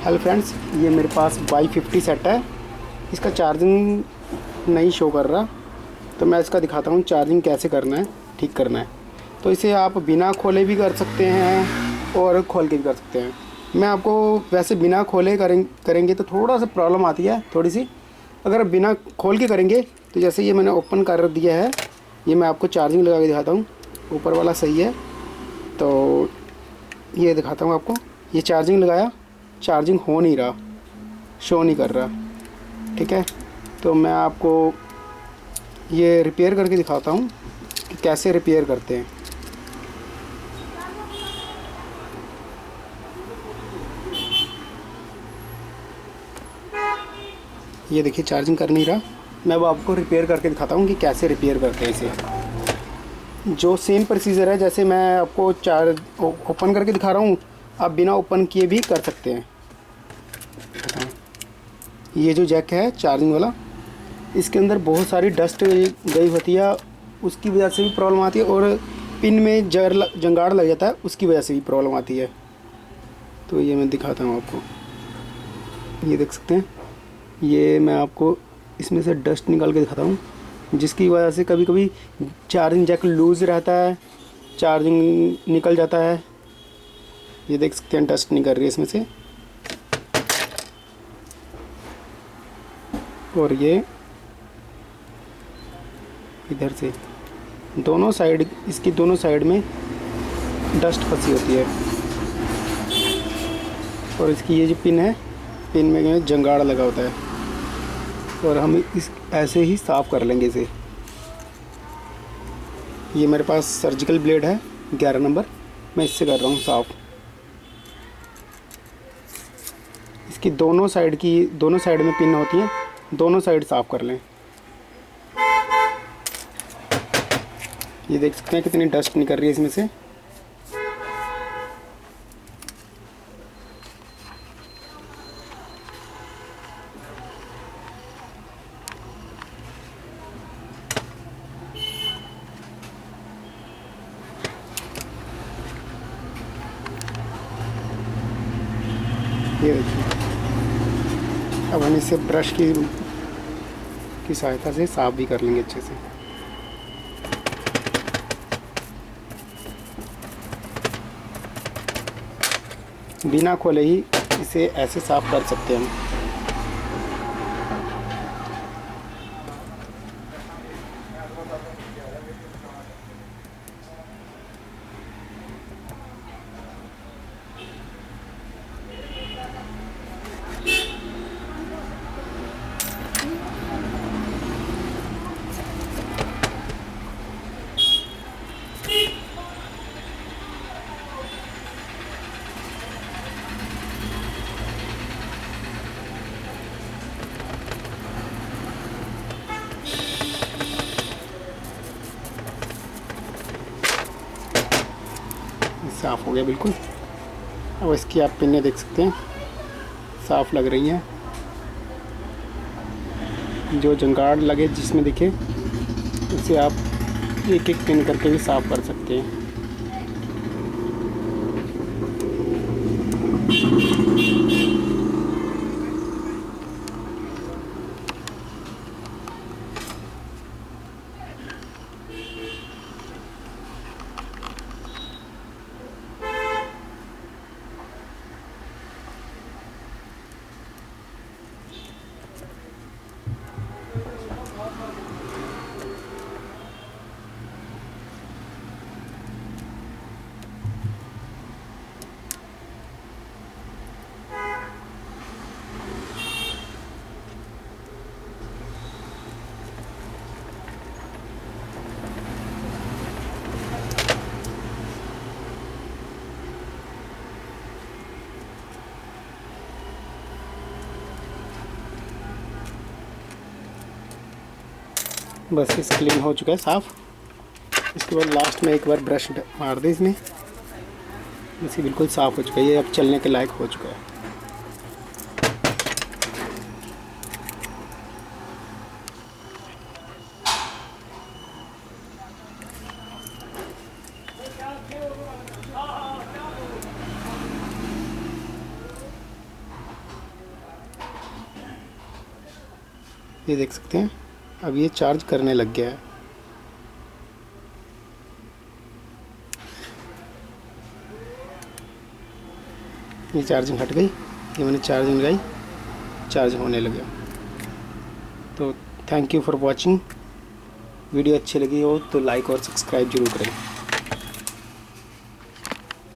Hello friends, ये मेरे पास Y50 set है। इसका चार्जिंग नहीं शो कर रहा, तो मैं इसका दिखाता हूँ चार्जिंग कैसे करना है, ठीक करना है। तो इसे आप बिना खोले भी कर सकते हैं और खोल के भी कर सकते हैं। मैं आपको वैसे बिना खोले करेंगे तो थोड़ा सा प्रॉब्लम आती है, थोड़ी सी। अगर बिना खोल के करेंगे तो जैसे ये मैंने ओपन कर दिया है, ये मैं आपको चार्जिंग लगा के दिखाता हूँ। ऊपर वाला सही है, तो ये दिखाता हूँ आपको। ये चार्जिंग लगाया, चार्जिंग हो नहीं रहा, शो नहीं कर रहा। ठीक है, तो मैं आपको ये रिपेयर करके दिखाता हूँ कि कैसे रिपेयर करते हैं। ये देखिए चार्जिंग कर नहीं रहा। मैं वो आपको रिपेयर करके दिखाता हूँ कि कैसे रिपेयर करते हैं इसे। जो सेम प्रोसीजर है जैसे मैं आपको ओपन करके दिखा रहा हूँ, आप बिना ओपन किए भी कर सकते हैं। ये जो जैक है चार्जिंग वाला, इसके अंदर बहुत सारी डस्ट गई होती है, उसकी वजह से भी प्रॉब्लम आती है। और पिन में जंगाड़ लग जाता है, उसकी वजह से भी प्रॉब्लम आती है। तो ये मैं दिखाता हूँ आपको, ये देख सकते हैं। ये मैं आपको इसमें से डस्ट निकाल के दिखाता हूँ, जिसकी वजह से कभी कभी चार्जिंग जैक लूज़ रहता है, चार्जिंग निकल जाता है। ये देख सकते हैं डस्ट निकल रही है इसमें से। और ये इधर से दोनों साइड, इसकी दोनों साइड में डस्ट फंसी होती है। और इसकी ये जो पिन है, पिन में जंगाड़ लगा होता है। और हम इस ऐसे ही साफ़ कर लेंगे इसे। ये मेरे पास सर्जिकल ब्लेड है 11 नंबर, मैं इससे कर रहा हूँ साफ़। इसकी दोनों साइड में पिन होती हैं, दोनों साइड साफ़ कर लें। ये देख सकते हैं कितनी डस्ट निकल रही है इसमें से। ये देखिए, अब हम इसे ब्रश की सहायता से साफ़ भी कर लेंगे अच्छे से। बिना खोले ही इसे ऐसे साफ़ कर सकते हैं हम। साफ़ हो गया बिल्कुल। अब इसकी आप पिनें देख सकते हैं, साफ़ लग रही हैं। जो जंगाड़ लगे जिसमें दिखे, उसे आप एक एक पिन करके भी साफ़ कर सकते हैं। बस इस क्लीन हो चुका है साफ़। इसके बाद लास्ट में एक बार ब्रश मार दें इसमें, इसे बिल्कुल साफ़ हो चुका है। ये अब चलने के लायक हो चुका है। ये देख सकते हैं अब ये चार्ज करने लग गया है। ये चार्जिंग हट गई, ये मैंने चार्जिंग लगाई, चार्ज होने लगा। तो thank you for watching. Video अच्छी लगी हो तो लाइक और सब्सक्राइब जरूर करें।